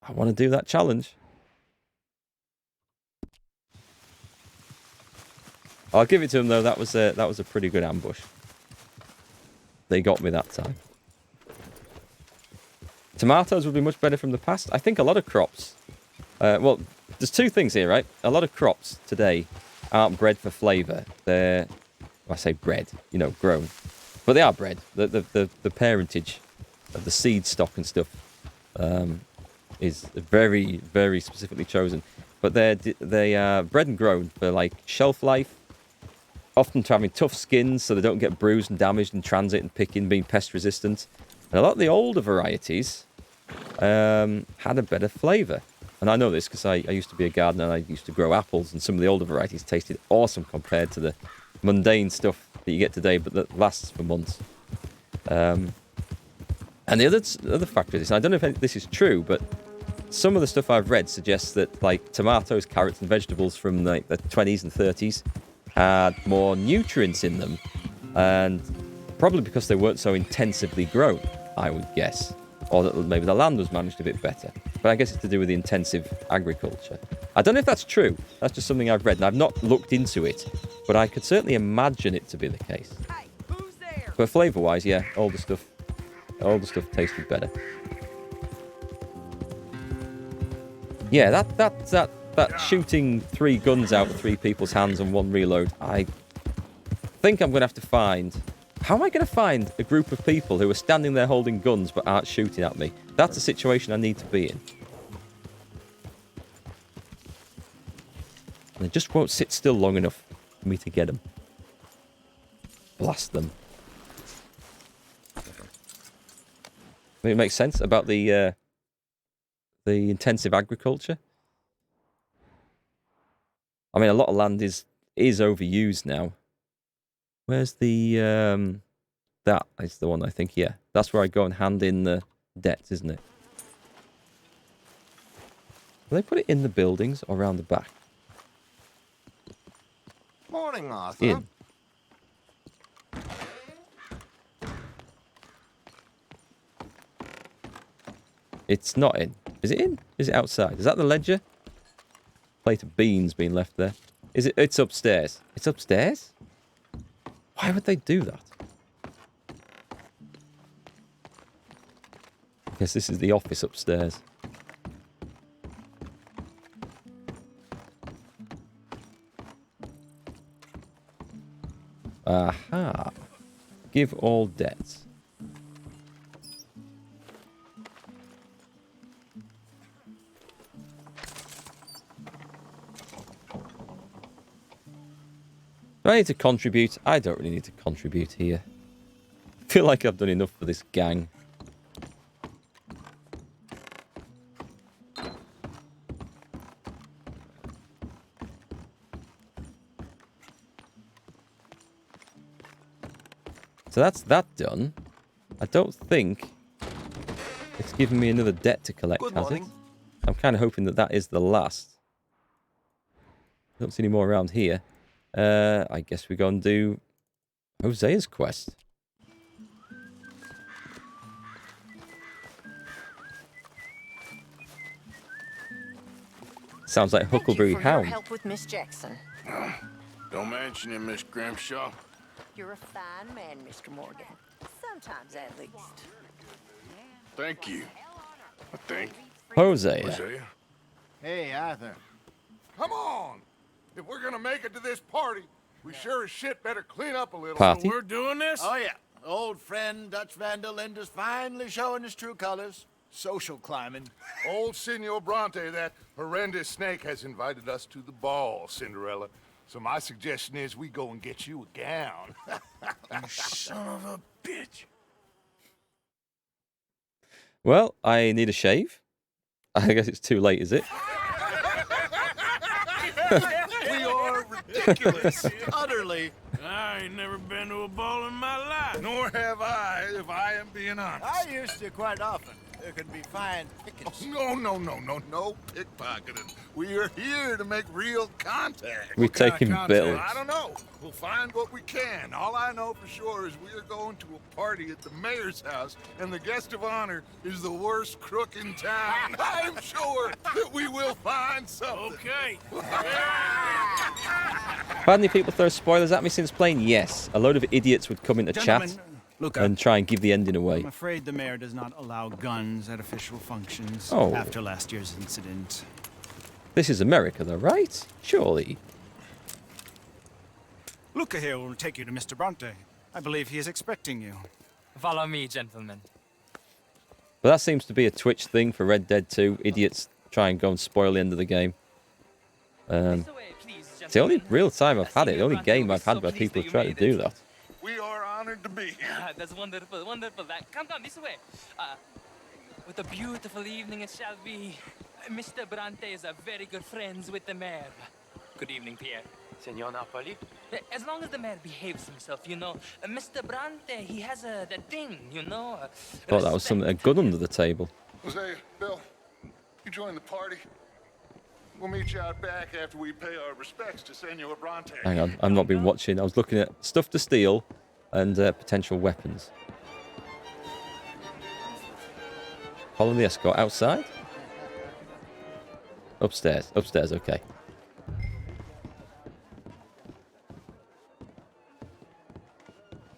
I want to do that challenge. I'll give it to him though. That was a pretty good ambush. They got me that time. Tomatoes would be much better from the past. I think a lot of crops. Well, there's two things here, right? A lot of crops today aren't bred for flavour. They're, well, I say bred, you know, grown, but they are bred. The parentage of the seed stock and stuff is very, very specifically chosen. But they are bred and grown for like shelf life, often to having tough skins so they don't get bruised and damaged in transit and picking, being pest resistant. And a lot of the older varieties had a better flavour. And I know this because I used to be a gardener and I used to grow apples, and some of the older varieties tasted awesome compared to the mundane stuff that you get today, but that lasts for months. And the other factor is, and I don't know if this is true, but some of the stuff I've read suggests that like tomatoes, carrots, and vegetables from like the 20s and 30s had more nutrients in them, and probably because they weren't so intensively grown, I would guess. Or that maybe the land was managed a bit better. But I guess it's to do with the intensive agriculture. I don't know if that's true. That's just something I've read, and I've not looked into it. But I could certainly imagine it to be the case. Hey, who's there? But flavour-wise, yeah, all the stuff tasted better. Yeah, that shooting 3 guns out of 3 people's hands and 1 reload, I think I'm going to have to find... How am I going to find a group of people who are standing there holding guns but aren't shooting at me? That's a situation I need to be in. And they just won't sit still long enough for me to get them. Blast them. I mean, it makes sense about the intensive agriculture. I mean, a lot of land is overused now. Where's the, that is the one, I think, yeah. That's where I go and hand in the debts, isn't it? Will they put it in the buildings or around the back? Morning, Arthur. In. It's not in. Is it in? Is it outside? Is that the ledger? Plate of beans being left there. Is it? It's upstairs. It's upstairs? Why would they do that? I guess this is the office upstairs. Aha. Give all debts. Do I need to contribute? I don't really need to contribute here. I feel like I've done enough for this gang. So that's that done. I don't think it's given me another debt to collect, has it? I'm kind of hoping that that is the last. Don't see any more around here. I guess we go and do Hosea's quest. Sounds like Huckleberry Thank you for your Hound. help with Miss Jackson. Don't mention it, Miss Grimshaw. You're a fine man, Mr. Morgan. Sometimes, at least. Thank you. I think. Hosea. Hosea? Hey, Arthur. Come on! If we're gonna make it to this party, we sure as shit better clean up a little. Party. We're doing this? Oh, yeah. Old friend Dutch Van der Linde's finally showing his true colors. Social climbing. Old Senor Bronte, that horrendous snake, has invited us to the ball, Cinderella. So my suggestion is we go and get you a gown. You son of a bitch. Well, I need a shave. I guess it's too late, is it? We are ridiculous. Utterly. I ain't never been to a ball in my life. Nor have I, if I am being honest. I used to quite often. there could be fine pickings. No pickpocketing. We are here to make real contact. We're What kind of taking contact? bills. I don't know. We'll find what we can. All I know for sure is we are going to a party at the mayor's house, and the guest of honor is the worst crook in town. I'm sure that we will find something. Okay. Had any people throw spoilers at me since playing? Yes. A load of idiots would come into Gentlemen, chat look and up. try and give the ending away. I'm afraid the mayor does not allow guns at official functions Oh. after last year's incident. This is America, though, right? Surely. Luca here will take you to Mr. Bronte. I believe he is expecting you. Follow me, gentlemen. But that seems to be a Twitch thing for Red Dead 2. Idiots try and go and spoil the end of the game. This way, please, It's the only gentlemen. real time I've had it. The only Senior game Bronte I've had was where so people pleased try that to you do made that. We are honored to be here. That's wonderful, wonderful. Come, this way. What a beautiful evening it shall be. Mr. Bronte is a very good friends with the mayor. Good evening, Pierre. Senor Napoli? As long as the mayor behaves himself, you know. Mr. Bronte, he has that thing, you know. Thought that was something, a gun under the table. Jose, Bill, you join the party. We'll meet you out back after we pay our respects to Senor Bronte. Hang on, I've not been watching. I was looking at stuff to steal and potential weapons. Follow the escort outside? Upstairs, okay.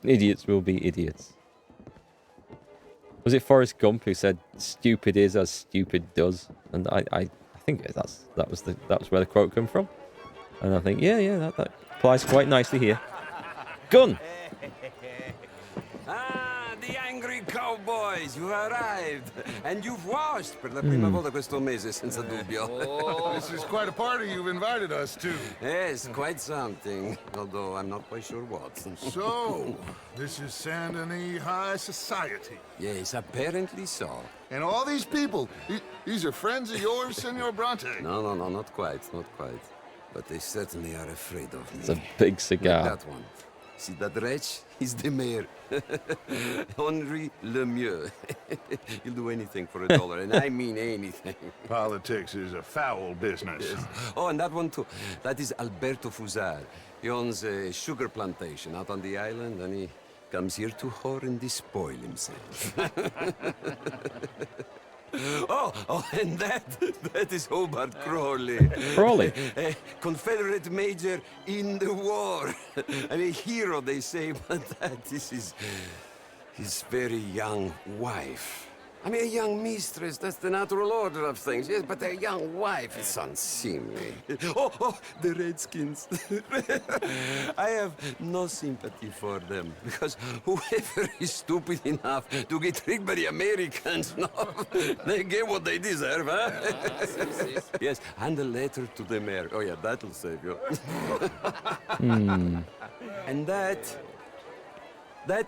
Idiots will be idiots. Was it Forrest Gump who said, "Stupid is as stupid does"? And I think that was where the quote came from. And I think, yeah, that applies quite nicely here. Gun! Ah, the angry cowboys, you arrived. And you've washed per la prima volta questo mese, senza dubbio. This is quite a party you've invited us to. Yes, quite something. Although I'm not quite sure what. So, this is Saint Denis High Society. Yes, apparently so. And all these people, these are friends of yours, Senor Bronte? No, not quite. But they certainly are afraid of me. It's a big Like cigar. that one. See that wretch? He's the mayor. Henri Lemieux. He'll do anything for $1, and I mean anything. Politics is a foul business. Yes. Oh, and that one too. That is Alberto Fusar. He owns a sugar plantation out on the island, and he comes here to whore and despoil himself. Oh, and that is Hobart Crawley. Crawley? A Confederate major in the war. And a hero, they say, but that is his very young wife. I mean, a young mistress, that's the natural order of things, yes, but a young wife is unseemly. Oh, the Redskins. I have no sympathy for them, because whoever is stupid enough to get tricked by the Americans, no, they get what they deserve, huh? Yes, and a letter to the mayor. Oh, yeah, that'll save you. And that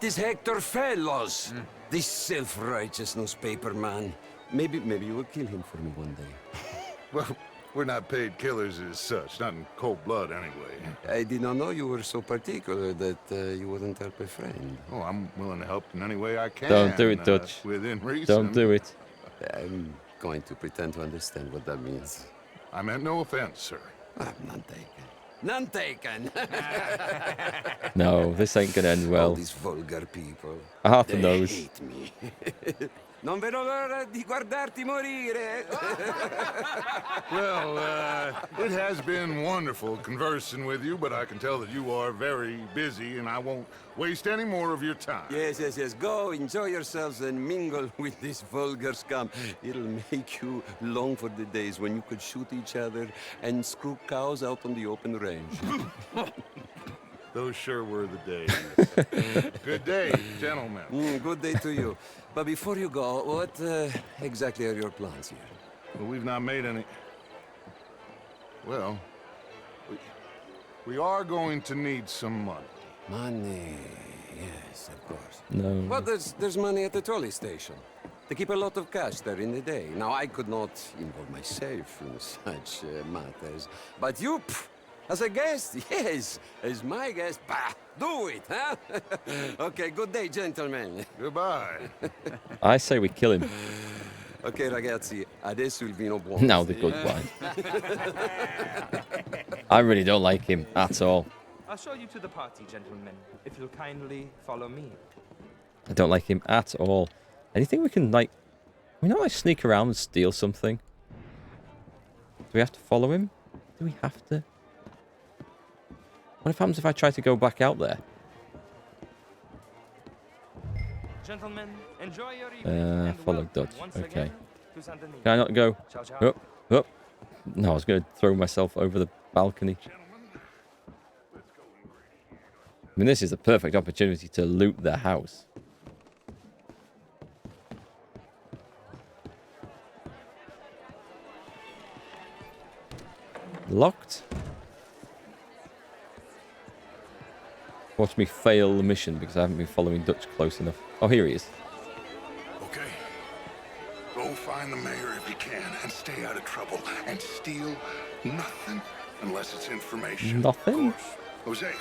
is Hector Fellows. This self-righteous newspaper man. Maybe you will kill him for me one day. Well, we're not paid killers as such, not in cold blood anyway. I did not know you were so particular that you wouldn't help a friend. Oh, I'm willing to help in any way I can. Don't do it, Dutch. Within reason. Don't do it. I'm going to pretend to understand what that means. I meant no offense, sir. None taken. None taken. No, this ain't gonna end All well. these vulgar people. Half the They nose. hate me. Non vedo l'ora di guardarti morire. Well, it has been wonderful conversing with you, but I can tell that you are very busy, and I won't waste any more of your time. Yes. Go, enjoy yourselves, and mingle with this vulgar scum. It'll make you long for the days when you could shoot each other and screw cows out on the open range. Those sure were the days. Good day, gentlemen. Good day to you. But before you go, what exactly are your plans here? Well, we've not made any... Well, we are going to need some money. Money, yes, of course. No. Well, there's money at the trolley station. They keep a lot of cash there in the day. Now, I could not involve myself in such matters. But you, As a guest? Yes. As my guest? Bah, do it, huh? Okay, good day, gentlemen. Goodbye. I say we kill him. Ok, ragazzi, adesso il vino buono. Now the good wine. I really don't like him at all. I'll show you to the party, gentlemen, if you'll kindly follow me. I don't like him at all. Anything we can, like... We not, like, sneak around and steal something? Do we have to follow him? Do we have to? What happens if I try to go back out there? Gentlemen, enjoy your evening. And Follow welcome Dutch. once Okay. again to Saint Denis. Can I not go? Ciao, ciao. Up, up. No, I was going to throw myself over the balcony. I mean, this is the perfect opportunity to loot their house. Locked. Watch me fail the mission because I haven't been following Dutch close enough. Oh, here he is. Okay. Go find the mayor if you can and stay out of trouble. And steal nothing unless it's information. Nothing? Of course. Jose,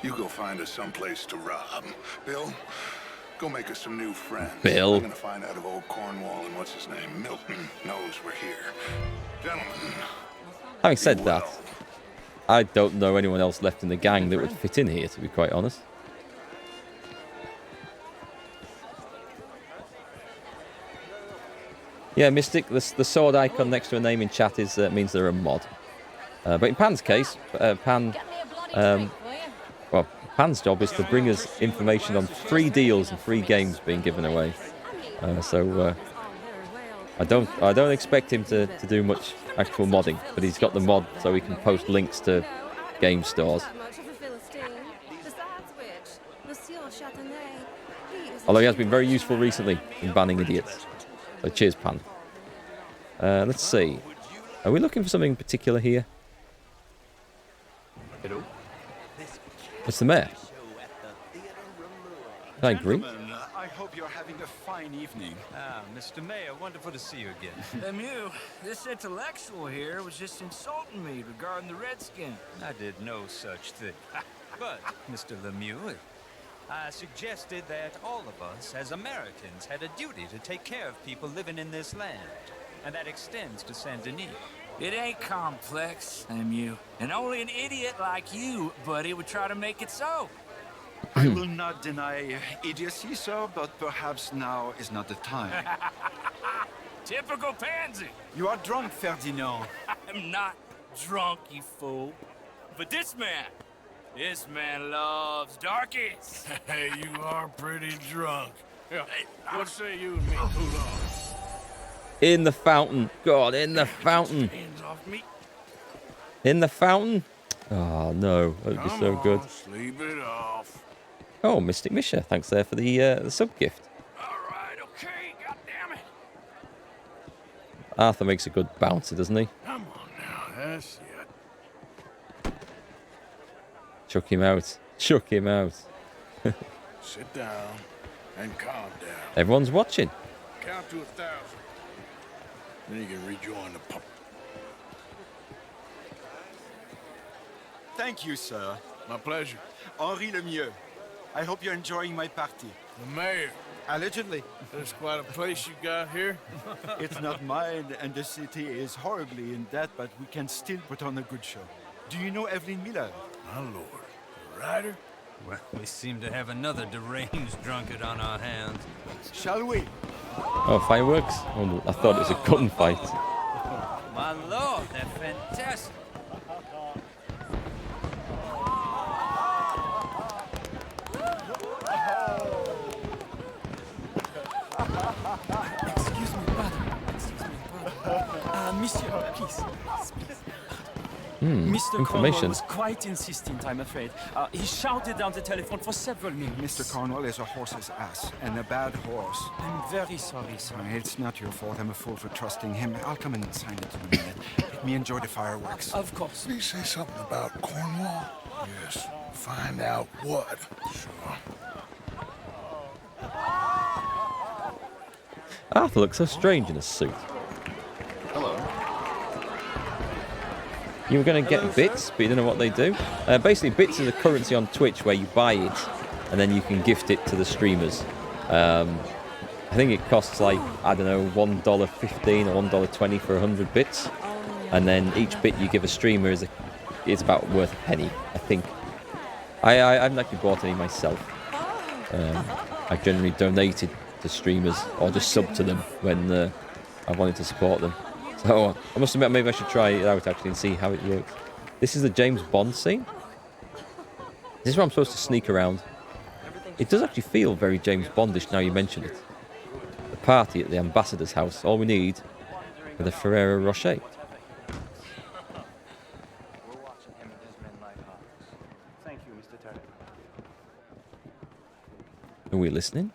you go find us someplace to rob. Bill, go make us some new friends. Bill. I'm gonna find out if old Cornwall and what's his name, Milton, knows we're here. Gentlemen. Having said that, I don't know anyone else left in the gang that would fit in here, to be quite honest. Yeah, Mystic, the sword icon next to a name in chat is means they're a mod. But in Pan's case, Pan's job is to bring us information on free deals and free games being given away. I don't expect him to do much actual modding, but he's got the mod so he can post links to game stores. Although he has been very useful recently in banning idiots. So cheers, Pan. Let's see. Are we looking for something particular here? Hello? What's the mayor? Can I agree? I hope you're having a fine evening. Ah, Mr. Mayor, wonderful to see you again. Lemieux, this intellectual here was just insulting me regarding the Redskin. I did no such thing. But, Mr. Lemieux, I suggested that all of us, as Americans, had a duty to take care of people living in this land. And that extends to Saint Denis. It ain't complex, Lemieux. And only an idiot like you, buddy, would try to make it so. I will not deny idiocy, sir, but perhaps now is not the time. Typical pansy. You are drunk, Ferdinand. I'm not drunk, you fool. But this man loves darkies. Hey, you are pretty drunk. Yeah, what say you and me cool off? In the fountain. God, in the fountain. Hands off me. In the fountain? Oh, no. That would be so good. Sleep it off. Oh, Mystic Misha. Thanks there for the sub-gift. All right, okay, goddammit. Arthur makes a good bouncer, doesn't he? Come on now, that's it. Chuck him out. Chuck him out. Sit down and calm down. Everyone's watching. Count to 1,000. Then you can rejoin the pub. Thank you, sir. My pleasure. Henri Lemieux. I hope you're enjoying my party. The mayor. Allegedly. There's quite a place you got here. It's not mine, and the city is horribly in debt, but we can still put on a good show. Do you know Evelyn Miller? My lord. The writer? Well, we seem to have another deranged drunkard on our hands. Shall we? Oh, fireworks? Oh, I thought it was a gunfight. My lord, they're fantastic. Excuse me, brother. Monsieur, please. Mr. Cornwall information. was quite insistent, I'm afraid. He shouted down the telephone for several minutes. Mr. Cornwall is a horse's ass, and a bad horse. I'm very sorry, sir. It's not your fault. I'm a fool for trusting him. I'll come and sign it in a minute. Let me enjoy the fireworks. Of course. Did he say something about Cornwall? Yes. Find out what. Sure. Arthur looks so strange in a suit. Hello. You were going to get bits, but you don't know what they do. Basically, bits is a currency on Twitch where you buy it, and then you can gift it to the streamers. I think it costs like, I don't know, $1.15 or $1.20 for 100 bits. And then each bit you give a streamer is about worth a penny, I think. I haven't actually bought any myself. I generally donated to streamers or just sub to them when I wanted to support them. So I must admit, maybe I should try it out actually and see how it works. This is the James Bond scene. This is where I'm supposed to sneak around. It does actually feel very James Bondish now you mention it. The party at the ambassador's house. All we need for the Ferrero Rocher. Thank you, Mr. Turner. Are we listening?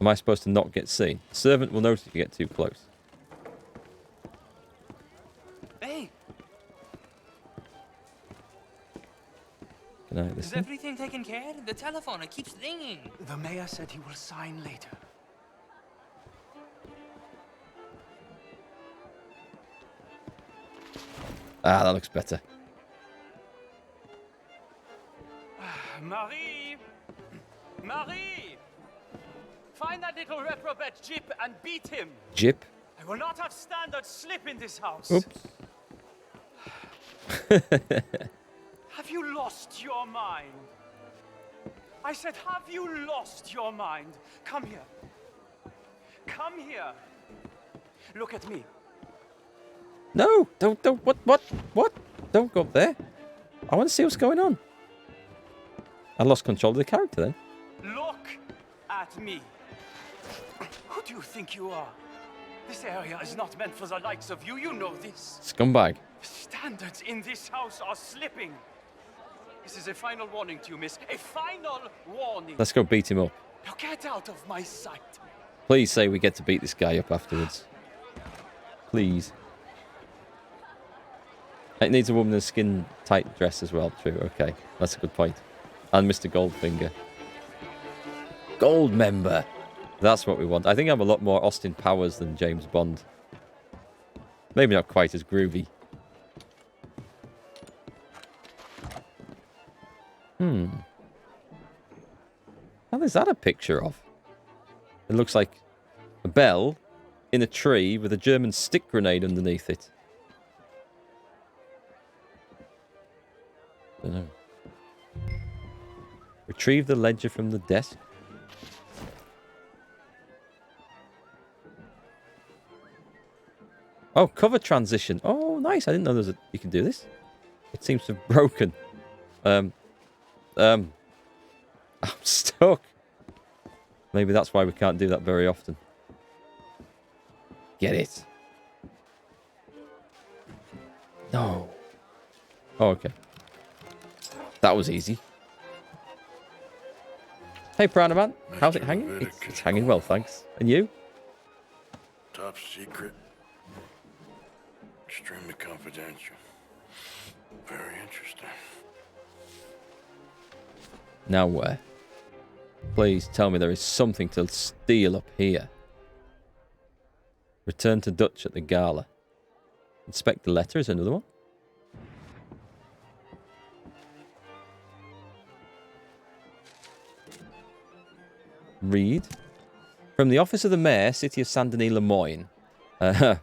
Am I supposed to not get seen? Servant will notice if you get too close. Hey! Can I Is listen? everything taken care of? The telephone, it keeps ringing. The mayor said he will sign later. Ah, that looks better. Marie! Marie! Find that little reprobate Jip and beat him. Jip? I will not have standard slip in this house. Oops. Have you lost your mind? I said, have you lost your mind? Come here. Come here. Look at me. No, don't, what? Don't go up there. I want to see what's going on. I lost control of the character then. Look at me. Who do you think you are? This area is not meant for the likes of you. You know this. Scumbag. Standards in this house are slipping. This is a final warning to you, miss. A final warning. Let's go beat him up. Now get out of my sight. Please say we get to beat this guy up afterwards. Please. It needs a woman in a skin-tight dress as well. True, okay. That's a good point. And Mr. Goldfinger. Gold member. That's what we want. I think I'm a lot more Austin Powers than James Bond. Maybe not quite as groovy. What is that a picture of? It looks like a bell in a tree with a German stick grenade underneath it. I don't know. Retrieve the ledger from the desk. Oh, cover transition. Oh, nice. I didn't know you can do this. It seems to have broken. I'm stuck. Maybe that's why we can't do that very often. Get it. No. Oh, okay. That was easy. Hey, Piranha Man. How's it hanging? It's hanging well, thanks. And you? Top secret. Extremely confidential. Very interesting. Now where? Please tell me there is something to steal up here. Return to Dutch at the gala. Inspect the letter is another one. Read. From the office of the mayor, city of Saint-Denis, Lemoyne.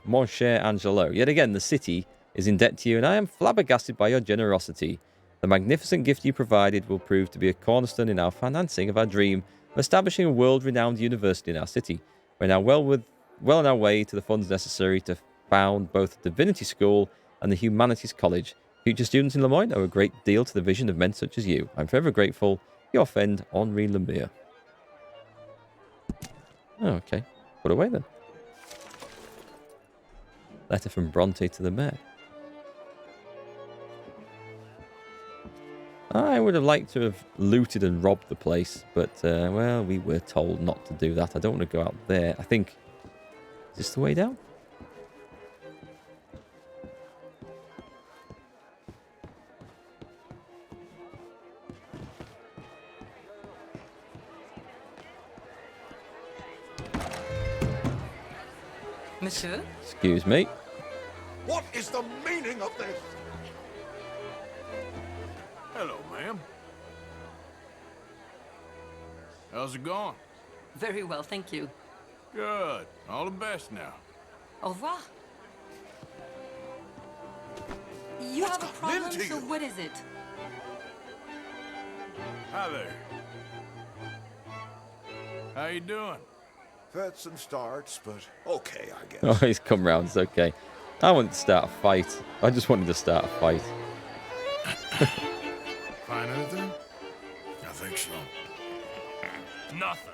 Mon cher Angelo. Yet again, the city is in debt to you, and I am flabbergasted by your generosity. The magnificent gift you provided will prove to be a cornerstone in our financing of our dream of establishing a world-renowned university in our city. We're now well on our way to the funds necessary to found both the Divinity School and the Humanities College. Future students in Lemoyne owe a great deal to the vision of men such as you. I'm forever grateful. Your friend, Henri Lemire. Oh, okay. Put away then. Letter from Bronte to the mayor. I would have liked to have looted and robbed the place, but, well, we were told not to do that. I don't want to go out there. I think... Is this the way down? Monsieur? Excuse me. What is the meaning of this? Hello, ma'am. How's it going? Very well, thank you. Good. All the best now. Au revoir. You have a problem, so what is it? Hi there. How you doing? Fits and starts, but okay, I guess. Oh, he's come round. It's okay. I wanted to start a fight. I just wanted to start a fight. Find anything? I think so. Nothing.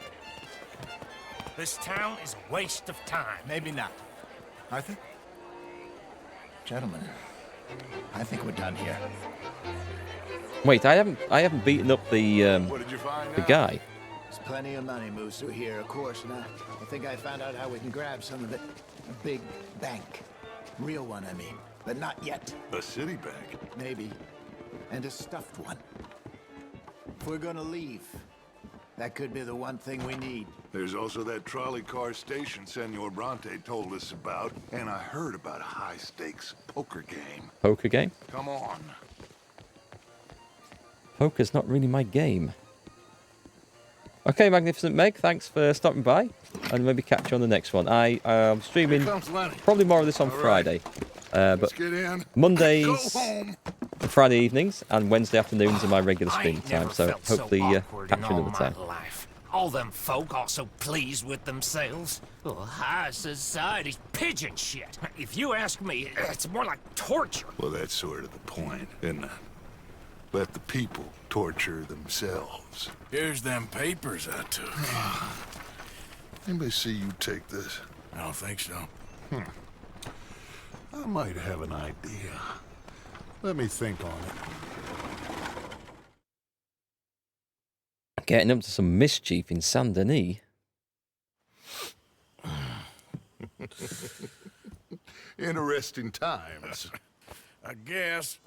This town is a waste of time. Maybe not. Arthur? Gentlemen, I think we're done here. Wait, I haven't beaten up the What did you find the out? guy. There's plenty of money moves through here, of course, and I think I found out how we can grab some of it. A big bank. Real one, I mean. But not yet. A city bank. Maybe. And a stuffed one. If we're gonna leave, that could be the one thing we need. There's also that trolley car station Senor Bronte told us about, and I heard about a high-stakes poker game. Poker game? Come on. Poker's not really my game. Okay, Magnificent Meg, thanks for stopping by, and maybe catch you on the next one. I am streaming probably more of this on Friday, but get in. Mondays, Go home. and Friday evenings, and Wednesday afternoons are my regular stream time. So hopefully catch you another time. All them folk are so pleased with themselves. Oh, high society's pigeon shit. If you ask me, it's more like torture. Well, that's sort of the point, isn't it? Let the people torture themselves. Here's them papers I took. Anybody see you take this? I don't think so. I might have an idea. Let me think on it. Getting up to some mischief in Saint Denis. Interesting times. I guess.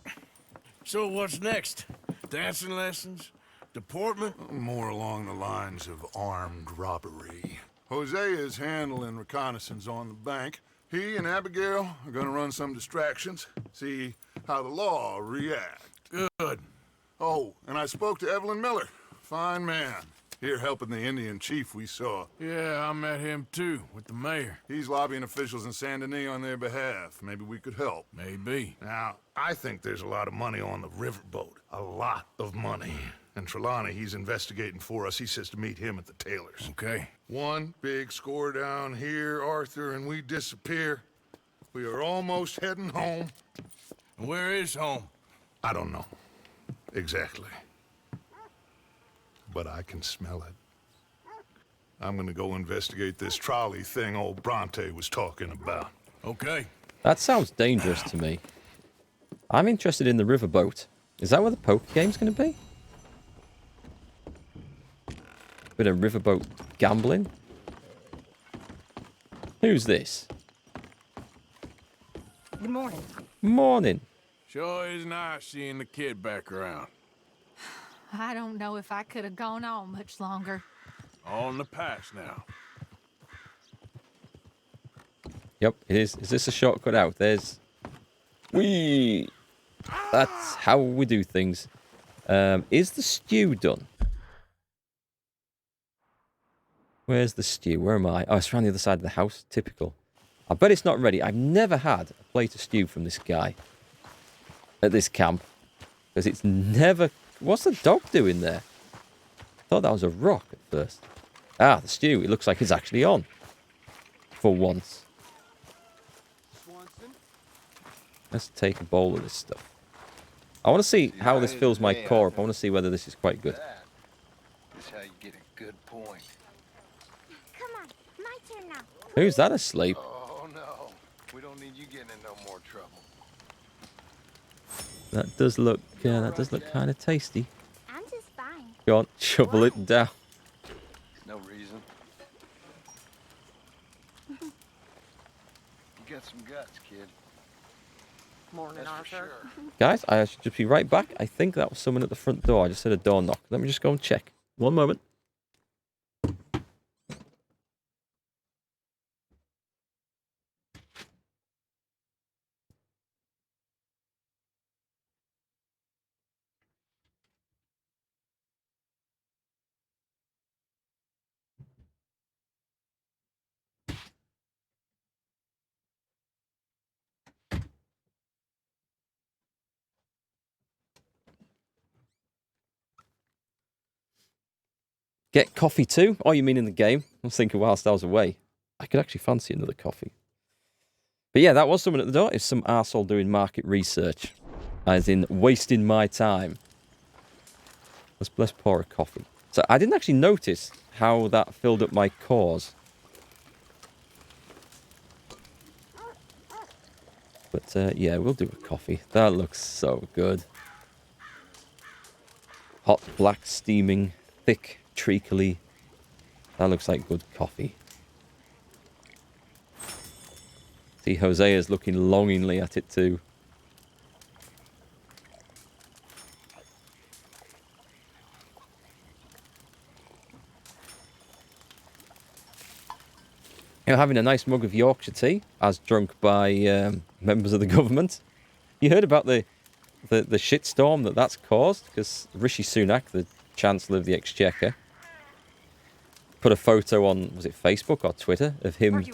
So what's next? Dancing lessons? Deportment? More along the lines of armed robbery. Hosea is handling reconnaissance on the bank. He and Abigail are gonna run some distractions, see how the law react. Good. Oh, and I spoke to Evelyn Miller. Fine man. Here helping the Indian chief we saw. Yeah, I met him too, with the mayor. He's lobbying officials in Saint Denis on their behalf. Maybe we could help. Maybe. Now, I think there's a lot of money on the riverboat. A lot of money. And Trelawney, he's investigating for us. He says to meet him at the Taylor's. Okay. One big score down here, Arthur, and we disappear. We are almost heading home. Where is home? I don't know. Exactly. But I can smell it. I'm gonna go investigate this trolley thing old Bronte was talking about. Okay. That sounds dangerous to me. I'm interested in the riverboat. Is that where the poker game's going to be? Bit of riverboat gambling. Who's this? Good morning. Morning. Sure is nice seeing the kid back around. I don't know if I could have gone on much longer. All in the past now. Yep, it is. Is this a shortcut out? There's... Whee! That's how we do things. Is the stew done? Where's the stew? Where am I? Oh, it's around the other side of the house. Typical. I bet it's not ready. I've never had a plate of stew from this guy at this camp. Because it's never... What's the dog doing there? I thought that was a rock at first. Ah, the stew. It looks like it's actually on. For once. Let's take a bowl of this stuff. I want to see how this fills my core up. I want to see whether this is quite good. That's how you get a good point. Come on, my turn now. Who's that asleep? Oh no, we don't need you getting in no more trouble. That does look kind of tasty. I'm just fine. Go on, shovel it down. No reason. You got some guts, kid. Morning, Arthur. Guys, I should just be right back. I think that was someone at the front door. I just heard a door knock. Let me just go and check. One moment. Get coffee too? Oh, you mean in the game? I was thinking whilst I was away. I could actually fancy another coffee. But yeah, that was someone at the door. It's some arsehole doing market research. As in, wasting my time. Let's pour a coffee. So I didn't actually notice how that filled up my cores. But yeah, we'll do a coffee. That looks so good. Hot, black, steaming, thick, treacly. That looks like good coffee. See, Hosea's looking longingly at it too. You're having a nice mug of Yorkshire tea, as drunk by members of the government. You heard about the shitstorm that's caused? Because Rishi Sunak, the Chancellor of the Exchequer, put a photo on, was it Facebook or Twitter, of him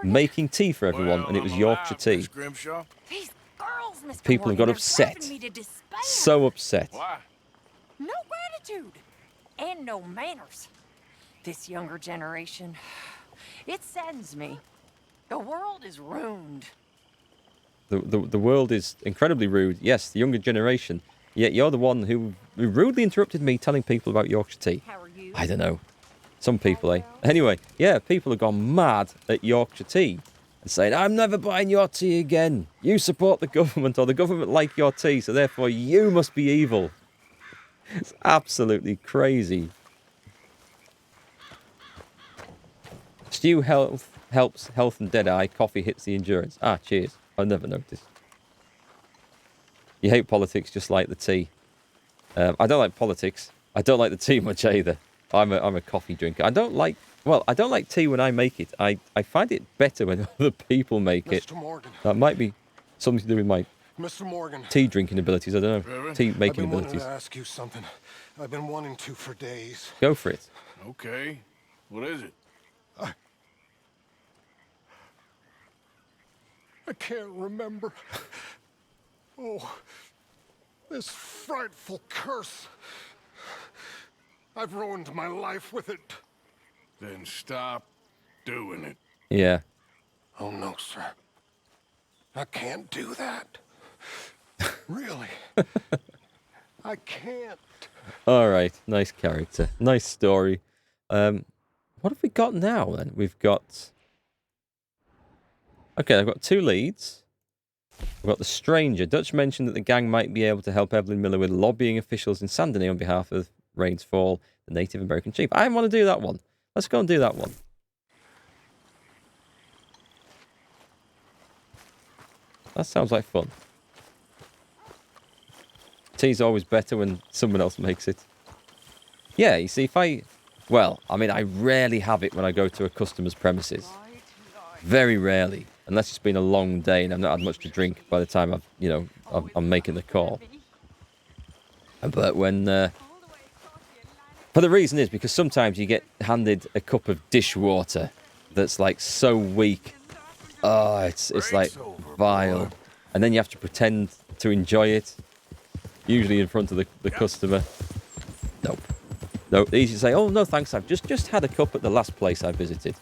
making tea for everyone, and it was Yorkshire tea. These girls, Mr. People Morgan, got are upset. driving me to despair. So upset. Why? No gratitude and no manners. This younger generation, it saddens me. The world is ruined. The world is incredibly rude. Yes, the younger generation. Yet you're the one who rudely interrupted me telling people about Yorkshire tea. How are you? I don't know. Some people, eh? Anyway, yeah, people have gone mad at Yorkshire tea and saying, I'm never buying your tea again. You support the government, or the government like your tea, so therefore you must be evil. It's absolutely crazy. Stew helps health and dead-eye. Coffee hits the endurance. Ah, cheers. I never noticed. You hate politics just like the tea. I don't like politics. I don't like the tea much either. I'm a coffee drinker. I don't like tea when I make it. I find it better when other people make it. Mr. Morgan. That might be something to do with my Mr. Morgan. tea drinking abilities. I don't know. Tea making I've been abilities. wanting to ask you something. I've been wanting to for days. Go for it. Okay. What is it? I can't remember. Oh, this frightful curse. I've ruined my life with it. Then stop doing it. Yeah. Oh, no, sir. I can't do that. Really. I can't. All right. Nice character. Nice story. What have we got now, then? We've got... Okay, I've got 2 leads. I've got the stranger. Dutch mentioned that the gang might be able to help Evelyn Miller with lobbying officials in Saint Denis on behalf of Rains Fall, the Native American chief. I want to do that one. Let's go and do that one. That sounds like fun. Tea's always better when someone else makes it. Yeah, you see, well, I mean, I rarely have it when I go to a customer's premises. Very rarely. Unless it's been a long day and I've not had much to drink by the time I'm making the call. But when... But the reason is because sometimes you get handed a cup of dishwater that's like so weak. Oh, it's like vile. And then you have to pretend to enjoy it. Usually in front of the customer. Nope. Nope. Easy to say, oh, no, thanks. I've just had a cup at the last place I visited.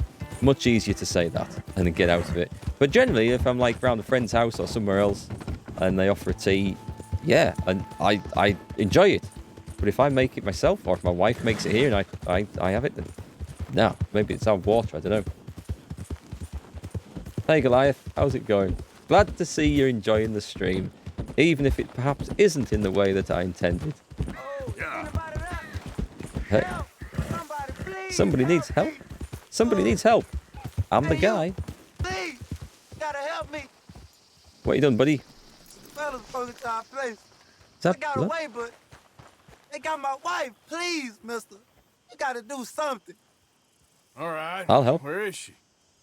Much easier to say that and then get out of it. But generally, if I'm like around a friend's house or somewhere else and they offer a tea, yeah, and I enjoy it. But if I make it myself, or if my wife makes it here and I have it, then no, maybe it's our water, I don't know. Hey Goliath, how's it going? Glad to see you're enjoying the stream, even if it perhaps isn't in the way that I intended. Hey. Somebody needs help. Somebody needs help. I'm the guy. Please, gotta help me. What you done, buddy? Fellas broke into our place. I got away, but they got my wife. Please, mister. You gotta do something. All right. I'll help. Where is she?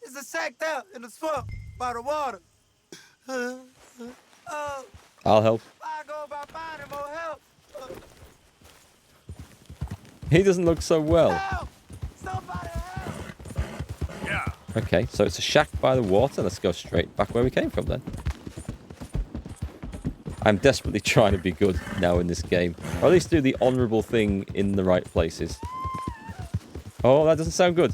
It's a shack out in the swamp by the water. I'll help. I go about finding more help. He doesn't look so well. Help! Somebody help! Yeah. Okay, so it's a shack by the water. Let's go straight back where we came from then. I'm desperately trying to be good now in this game. Or at least do the honourable thing in the right places. Oh, that doesn't sound good.